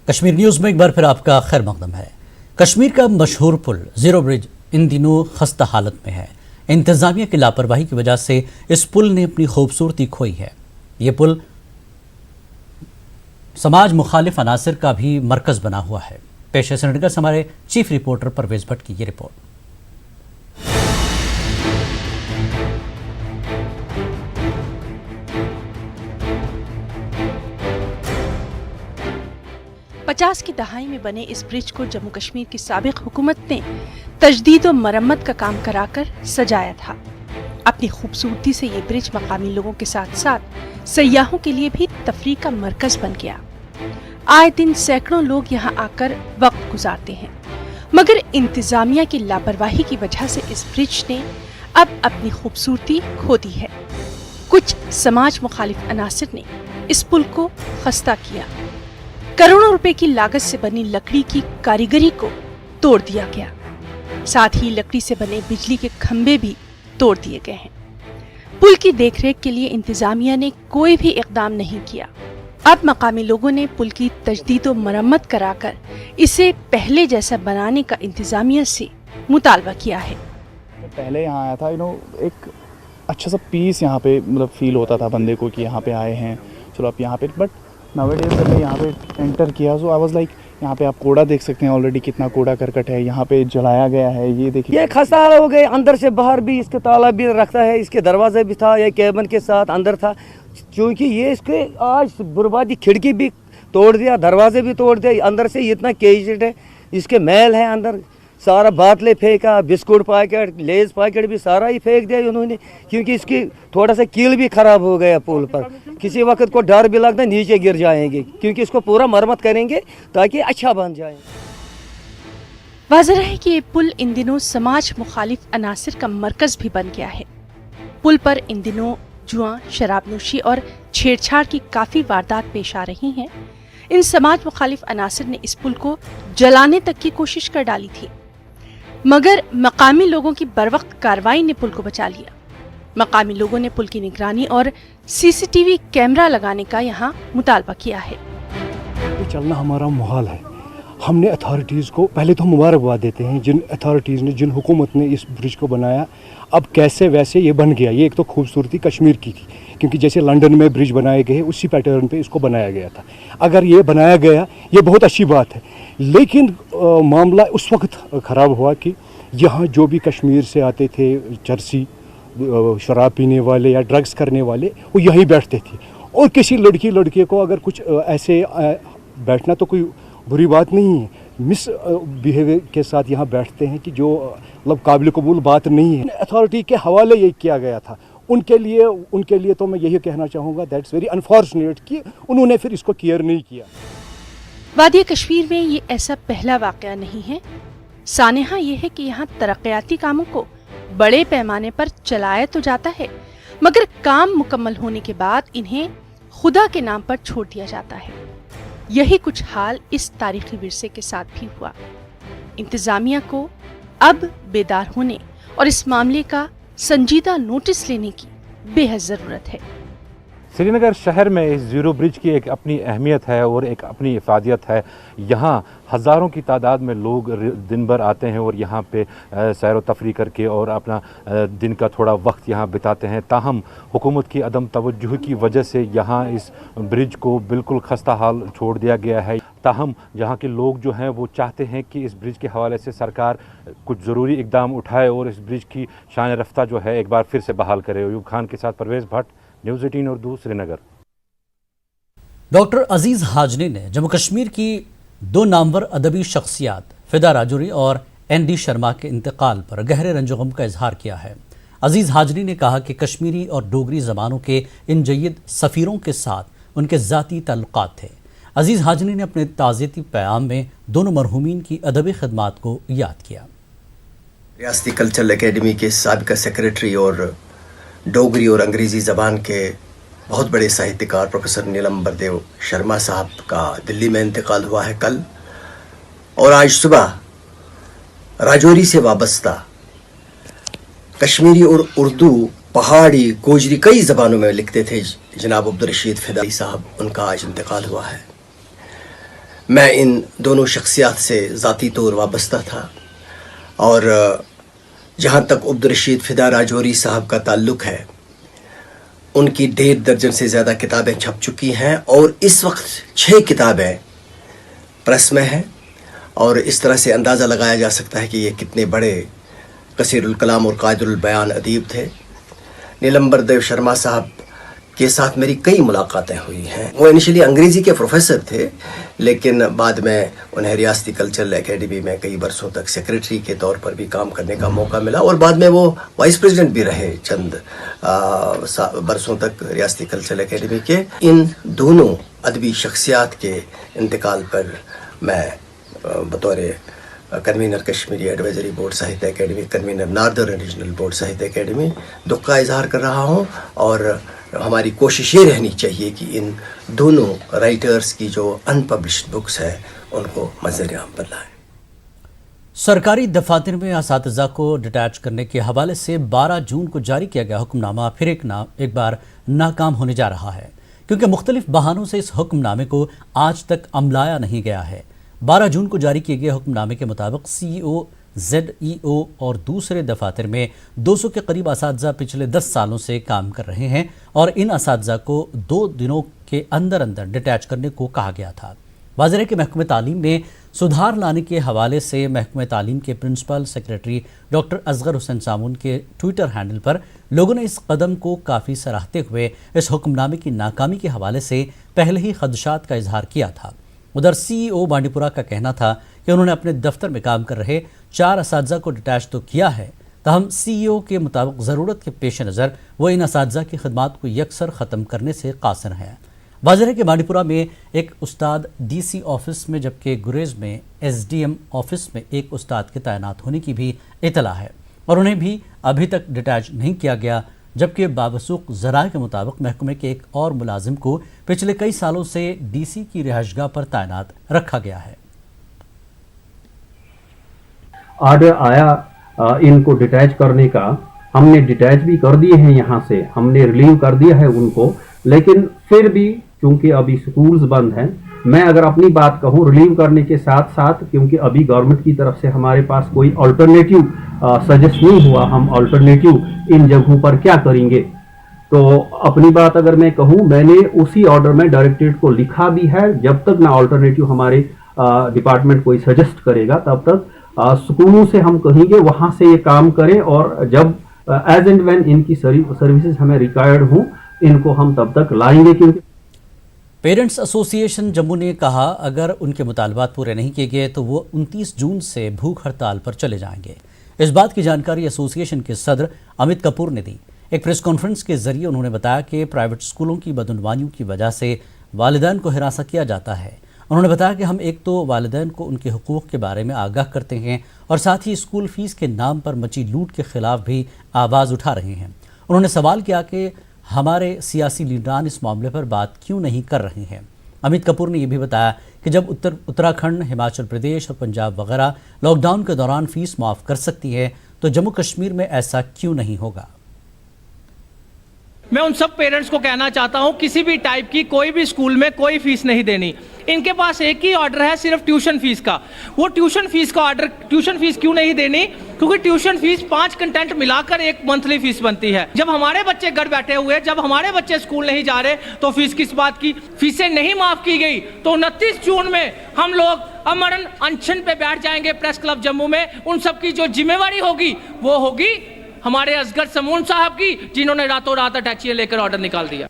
Kashmir news میں ایک بار پھر آپ کا خیر مقدم ہے۔ کشمیر کا مشہور پل زیرو برج ان دنوں خستہ حالت میں ہے۔ انتظامیہ کی لاپرواہی کی وجہ سے اس پل نے اپنی خوبصورتی کھوئی ہے۔ یہ پل سماج مخالف عناصر کا بھی مرکز بنا ہوا ہے۔ پیش ہے سری نگر سے ہمارے چیف رپورٹر پرویز بھٹ کی یہ رپورٹ۔ 50 کی دہائی میں بنے اس برج کو جموں کشمیر کی سابق حکومت نے تجدید و مرمت کا کام کرا کر سجایا تھا۔ اپنی خوبصورتی سے یہ برج مقامی لوگوں کے ساتھ ساتھ سیاحوں کے لیے بھی تفریح کا مرکز بن گیا۔ آئے دن سینکڑوں لوگ یہاں آ کر وقت گزارتے ہیں، مگر انتظامیہ کی لاپرواہی کی وجہ سے اس برج نے اب اپنی خوبصورتی کھو دی ہے۔ کچھ سماج مخالف عناصر نے اس پل کو خستہ کیا۔ کروڑوں روپے کی لاگت سے بنی لکڑی کی کاریگری کو توڑ دیا گیا، ساتھ ہی لکڑی سے بنے بجلی کے کھمبے بھی توڑ دیے گئے ہیں۔ پل کی دیکھ ریکھ کے لیے انتظامیہ نے کوئی بھی اقدام نہیں کیا۔ اب مقامی لوگوں نے پل کی تجدید و مرمت کرا کر اسے پہلے جیسا بنانے کا انتظامیہ سے مطالبہ کیا ہے۔ پہلے یہاں آیا تھا ایک اچھا سا پیس یہاں پہ فیل ہوتا تھا بندے کو کہ یہاں پہ آئے ہیں، چلو آپ یہاں پہ، بٹ ناوڈیز جب میں یہاں پہ انٹر کیا سو آئی واز لائک یہاں پہ آپ کوڑا دیکھ سکتے ہیں آلریڈی کتنا کوڑا کرکٹ ہے یہاں پہ جلایا گیا ہے۔ یہ دیکھیے، یہ خستہ حال ہو گئے، اندر سے باہر بھی اس کے تالا بھی رکھتا ہے، اس کے دروازے بھی تھا، یہ کیبن کے ساتھ اندر تھا، چونکہ یہ اس کے آج بربادی، کھڑکی بھی توڑ دیا، دروازے بھی توڑ دیا، اندر سے اتنا کیجڈ ہے، اس کے میل ہے اندر، سارا باتلے پھینکا، بسکٹ پیکٹ، لیز پیکٹ بھی سارا ہی پھینک دیا انہوں نے، کیونکہ اس کی تھوڑا سا کیل بھی خراب ہو گیا پل پر، کسی وقت کو ڈر بھی لگتا ہے نیچے گر جائیں گے، کیونکہ اس کو پورا مرمت کریں گے تاکہ اچھا بن جائے۔ واضح ہے کہ یہ پل ان دنوں سماج مخالف عناصر کا مرکز بھی بن گیا ہے۔ پل پر ان دنوں جوا، شراب نوشی اور چھیڑ چھاڑ کی کافی واردات پیش آ رہی ہیں۔ ان سماج مخالف عناصر نے اس پل کو جلانے تک کی کوشش کر ڈالی تھی، مگر مقامی لوگوں کی بروقت کارروائی نے پل کو بچا لیا۔ مقامی لوگوں نے پل کی نگرانی اور سی سی ٹی وی کیمرہ لگانے کا یہاں مطالبہ کیا ہے۔ چلنا ہمارا محال ہے۔ ہم نے اتھارٹیز کو پہلے تو مبارکباد دیتے ہیں، جن اتھارٹیز نے، جن حکومت نے اس برج کو بنایا، اب کیسے ویسے یہ بن گیا۔ یہ ایک تو خوبصورتی کشمیر کی تھی، کیونکہ جیسے لنڈن میں برج بنائے گئے اسی پیٹرن پہ اس کو بنایا گیا تھا۔ اگر یہ بنایا گیا یہ بہت اچھی بات ہے، لیکن معاملہ اس وقت خراب ہوا کہ یہاں جو بھی کشمیر سے آتے تھے چرسی، شراب پینے والے یا ڈرگس کرنے والے، وہ یہیں بیٹھتے تھے، اور کسی لڑکے کو اگر کچھ ایسے بیٹھنا تو کوئی بری بات نہیں ہے، مس بیہیویئر کے ساتھ یہاں بیٹھتے ہیں کہ جو مطلب قابل قبول بات نہیں ہے۔ اتھارٹی کے حوالے یہ کیا گیا تھا، ان کے لیے تو میں یہی کہنا چاہوں گا دیٹس ویری انفارچونیٹ کہ انہوں نے پھر اس کو کیئر نہیں کیا۔ وادی کشمیر میں یہ ایسا پہلا واقعہ نہیں ہے۔ سانحہ یہ ہے کہ یہاں ترقیاتی کاموں کو بڑے پیمانے پر چلایا تو جاتا ہے، مگر کام مکمل ہونے کے بعد انہیں خدا کے نام پر چھوڑ دیا جاتا ہے۔ یہی کچھ حال اس تاریخی ورثے کے ساتھ بھی ہوا۔ انتظامیہ کو اب بیدار ہونے اور اس معاملے کا سنجیدہ نوٹس لینے کی بے حد ضرورت ہے۔ سری نگر شہر میں اس زیرو برج کی ایک اپنی اہمیت ہے اور ایک اپنی افادیت ہے۔ یہاں ہزاروں کی تعداد میں لوگ دن بھر آتے ہیں اور یہاں پہ سیر و تفریح کر کے اور اپنا دن کا تھوڑا وقت یہاں بتاتے ہیں۔ تاہم حکومت کی عدم توجہ کی وجہ سے یہاں اس برج کو بالکل خستہ حال چھوڑ دیا گیا ہے۔ تاہم یہاں کے لوگ جو ہیں وہ چاہتے ہیں کہ اس برج کے حوالے سے سرکار کچھ ضروری اقدام اٹھائے اور اس برج کی شان رفتہ جو ہے ایک بار پھر سے بحال کرے۔ ایوب خان کے ساتھ پرویز بھٹ، نیوز 18 اردو، سری نگر۔ ڈاکٹر عزیز حاجنی نے جموں کشمیر کی دو نامور ادبی شخصیات فدا راجوری اور این ڈی شرما کے انتقال پر گہرے رنج و غم کا اظہار کیا ہے۔ عزیز حاجنی نے کہا کہ کشمیری اور ڈوگری زبانوں کے ان جید سفیروں کے ساتھ ان کے ذاتی تعلقات تھے۔ عزیز حاجنی نے اپنے تعزیتی پیام میں دونوں مرحومین کی ادبی خدمات کو یاد کیا۔ ریاستی کلچرل اکیڈمی کے سابقہ سیکریٹری اور ڈوگری اور انگریزی زبان کے بہت بڑے ساہتکار پروفیسر نیلم بردیو شرما صاحب کا دلی میں انتقال ہوا ہے کل، اور آج صبح راجوری سے وابستہ کشمیری اور اردو، پہاڑی، گوجری کئی زبانوں میں لکھتے تھے جناب عبدالرشید فدائی صاحب، ان کا آج انتقال ہوا ہے۔ मैं इन दोनों शख्सियात से ज़ाती तौर वाबस्ता था और जहाँ तक अब्दुल-रशीद फ़िदा राजौरी साहब का ताल्लुक़ है, उनकी 1.5 दर्जन से ज़्यादा किताबें छप चुकी हैं और इस वक्त 6 किताबें प्रेस में हैं और इस तरह से अंदाज़ा लगाया जा सकता है कि ये कितने बड़े कसीरुल कलाम और कादिरुल बयान अदीब थे। नीलंबर देव शर्मा साहब के साथ मेरी कई मुलाकातें हुई हैं। वो इनिशियली अंग्रेज़ी के प्रोफेसर थे, लेकिन बाद में उन्हें रियासती कल्चरल एकेडमी में कई बरसों तक सेक्रेटरी के तौर पर भी काम करने का मौका मिला और बाद में वो वाइस प्रेसिडेंट भी रहे चंद बरसों तक रियासती कल्चरल एकेडमी के। इन दोनों अदबी शख्सियात के इंतकाल पर मैं बतौर कन्वीनर कश्मीरी एडवाइजरी बोर्ड साहित्य academy, convener northern regional board साहित्य एकेडमी दुख का इजहार कर रहा हूँ और हमारी कोशिश ये रहनी चाहिए कि इन दोनों राइटर्स की जो अनपब्लिश्ड बुक्स हैं उनको मंज़र-ए-आम पर लाएं। सरकारी दफातर में असातिज़ा को डिटैच करने के हवाले से 12 जून को जारी किया गया हुक्मनामा फिर एक बार नाकाम होने जा रहा है, क्योंकि मुख्तलिफ बहानों से इस हुक्मनामे को आज तक अमलाया नहीं गया है। 12 जून को जारी किए गए हुक्मनामे के मुताबिक CEO, ZEO और दूसरे दफातर में 200 के करीब असातिज़ा पिछले 10 सालों से काम कर रहे हैं और इन असातिज़ा को 2 दिनों के अंदर अंदर डिटैच करने को कहा गया था। वाज़ेह है कि महकमे तालीम में सुधार लाने के हवाले से महकमे तालीम के principal secretary doctor Asghar Hussain Samoon के ट्विटर हैंडल पर लोगों ने इस कदम को काफ़ी सराहते हुए इस हुक्मनामे की नाकामी के हवाले से पहले ही खदशात का इजहार किया था। उधर CEO बांडीपुरा का कहना था कि उन्होंने अपने दफ्तर में काम कर रहे 4 असातिज़ा को डिटैच तो किया है, ताहम CEO के मुताबिक ज़रूरत के पेश नज़र वो इन असातिज़ा की खदमात को यकसर ख़त्म करने से कासिर हैं। वाज़ेह है कि बांडीपुरा में एक उस्ताद DC ऑफिस में जबकि गुरेज में SDM ऑफिस में एक उस्ताद के तैनात होने की भी इतला है और उन्हें भी अभी तक डिटैच नहीं किया गया, जबकि बावसूख ज़राए के मुताबिक महकमे के एक और मुलाजिम को पिछले कई सालों से DC की रिहाइशगाह पर तैनात रखा गया है। ऑर्डर आया इनको डिटैच करने का, हमने डिटैच भी कर दिए हैं, यहाँ से हमने रिलीव कर दिया है उनको, लेकिन फिर भी क्योंकि अभी स्कूल्स बंद हैं, मैं अगर अपनी बात कहूँ रिलीव करने के साथ साथ क्योंकि अभी गवर्नमेंट की तरफ से हमारे पास कोई अल्टरनेटिव सजेस्ट नहीं हुआ, हम अल्टरनेटिव इन जगहों पर क्या करेंगे। तो अपनी बात अगर मैं कहूँ, मैंने उसी ऑर्डर में डायरेक्टरेट को लिखा भी है, जब तक ना अल्टरनेटिव हमारे डिपार्टमेंट कोई सजेस्ट करेगा तब तक स्कूलों से हम कहेंगे वहाँ से ये काम करें और जब एज एंड व्हेन इनकी सर्विसेज हमें रिक्वायर्ड हों इनको हम तब तक लाएंगे। क्योंकि पेरेंट्स एसोसिएशन जम्मू ने कहा अगर उनके मुतालबात पूरे नहीं किए गए तो वो 29 जून से भूख हड़ताल पर चले जाएंगे। इस बात की जानकारी एसोसिएशन के सदर अमित कपूर ने दी। एक प्रेस कॉन्फ्रेंस के जरिए उन्होंने बताया कि प्राइवेट स्कूलों की बदउनवानियों की वजह से वालिदैन को हिरासा किया जाता है। उन्होंने बताया कि हम एक तो वालिदैन को उनके हुकूक के बारे में आगाह करते हैं और साथ ही स्कूल फीस के नाम पर मची लूट के खिलाफ भी आवाज़ उठा रहे हैं। उन्होंने सवाल किया कि हमारे सियासी लीडरान इस मामले पर बात क्यों नहीं कर रहे हैं। अमित कपूर ने यह भी बताया कि जब उत्तराखंड, हिमाचल प्रदेश और पंजाब वगैरह लॉकडाउन के दौरान फीस माफ़ कर सकती है तो जम्मू कश्मीर में ऐसा क्यों नहीं होगा। मैं उन सब पेरेंट्स को कहना चाहता हूं किसी भी टाइप की कोई भी स्कूल में कोई फीस नहीं देनी। इनके पास एक ही ऑर्डर है सिर्फ ट्यूशन फीस का। वो ट्यूशन फीस का ऑर्डर, ट्यूशन फीस क्यों नहीं देनी? क्योंकि ट्यूशन फीस 5 कंटेंट मिलाकर एक मंथली फीस बनती है। जब हमारे बच्चे घर बैठे हुए, जब हमारे बच्चे स्कूल नहीं जा रहे तो फीस किस बात की? फीसें नहीं माफ की गई तो 29 जून में हम लोग अमरन अनशन पे बैठ जाएंगे प्रेस क्लब जम्मू में। उन सब की जो जिम्मेवारी होगी वो होगी हमारे असगर समून साहब की, जिन्होंने रातों रात अटैचियां लेकर ऑर्डर निकाल दिया।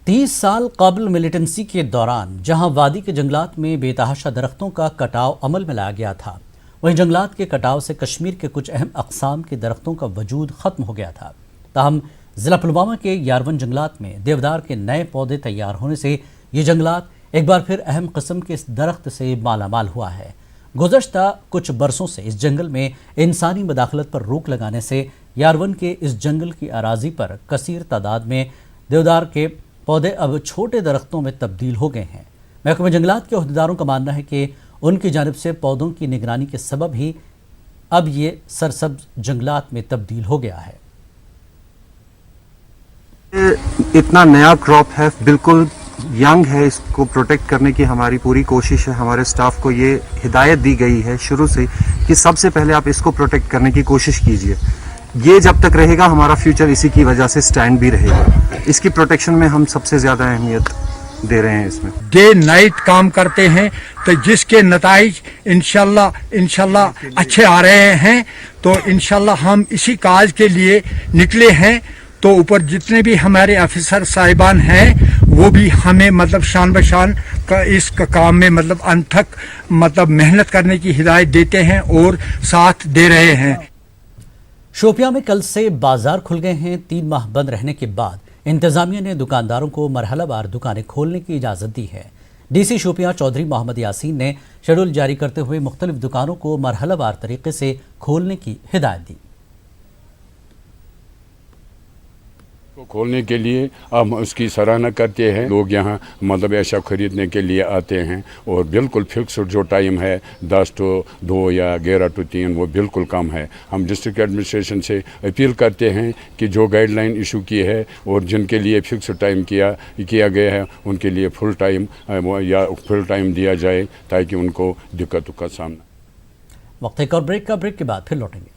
30 साल कबल मिलिटेंसी के दौरान जहां वादी के जंगलात में बेतहाशा दरख्तों का कटाव अमल में लाया गया था, वहीं जंगलात के कटाव से कश्मीर के कुछ अहम अक़साम के दरख्तों का वजूद ख़त्म हो गया था। ताहम ज़िला पुलवामा के यारवन जंगलात में देवदार के नए पौधे तैयार होने से ये जंगलात एक बार फिर अहम किस्म के इस दरख्त से मालामाल हुआ है। गुज़श्ता कुछ बरसों से इस जंगल में इंसानी मदाखलत पर रोक लगाने से यारवन के इस जंगल की अराजी पर कसीर तादाद में देवदार के पौधे अब छोटे दरख्तों में तब्दील हो गए हैं। महकमे जंगलात के अहदेदारों का मानना है कि उनकी जानिब से पौधों की निगरानी के सबब ही अब ये सरसब्ज जंगलात में तब्दील हो गया है। इतना नया क्रॉप है, बिल्कुल यंग है, इसको प्रोटेक्ट करने की हमारी पूरी कोशिश है। हमारे स्टाफ को ये हिदायत दी गई है शुरू से कि सबसे पहले आप इसको प्रोटेक्ट करने की कोशिश कीजिए। ये जब तक रहेगा हमारा फ्यूचर इसी की वजह से स्टैंड भी रहेगा। इसकी प्रोटेक्शन में हम सबसे ज़्यादा अहमियत दे रहे हैं। इसमें डे नाइट काम करते हैं, तो जिसके नताइज इंशाल्लाह अच्छे आ रहे हैं। तो इंशाल्लाह हम इसी काज के लिए निकले हैं। तो ऊपर जितने भी हमारे अफसर साहिबान हैं वो भी हमें मतलब शान बशान का इस काम में मतलब अंत तक मतलब मेहनत करने की हिदायत देते हैं और साथ दे रहे हैं। शोपियां में कल से बाजार खुल गए हैं। 3 माह बंद रहने के बाद इंतजामिया ने दुकानदारों को मरहलावार दुकानें खोलने की इजाज़त दी है। डीसी शोपियां चौधरी मोहम्मद यासीन ने शेड्यूल जारी करते हुए मुख्तलिफ दुकानों को मरहलावार तरीके से खोलने की हिदायत दी। को खोलने के लिए हम उसकी सराहना करते हैं। लोग यहाँ मतलब ऐसा खरीदने के लिए आते हैं और बिल्कुल फिक्स्ड जो टाइम है 10 to 2 या 11 to 3 वो बिल्कुल कम है। हम डिस्ट्रिक्ट एडमिनिस्ट्रेशन से अपील करते हैं कि जो गाइडलाइन इशू की है और जिनके लिए फिक्स्ड टाइम किया गया है उनके लिए फुल टाइम दिया जाए ताकि उनको दिक्कतों का सामना। वक्त एक और ब्रेक के बाद फिर लौटेंगे।